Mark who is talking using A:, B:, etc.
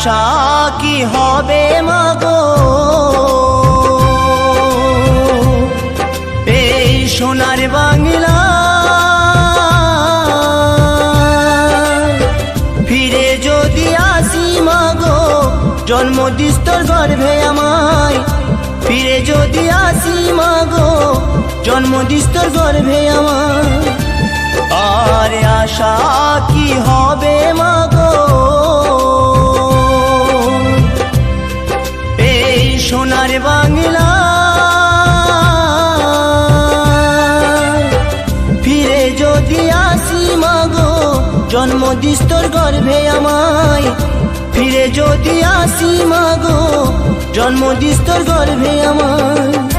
A: আশা কি হবে মাগো এই সোনার বাংলা ফিরে যদি আসি মাগো জন্ম দিস তোর গর্ভে আমায় ফিরে যদি আসি মাগো জন্ম দিস তোর গর্ভে আমায় আর আশা কি হবে মাগো এই সোনার বাংলা ফিরে যদি আসি মাগো জন্ম দিস তোর গর্ভে আমায় ফিরে যদি আসি মাগো জন্ম দিস তোর গর্ভে আমায়।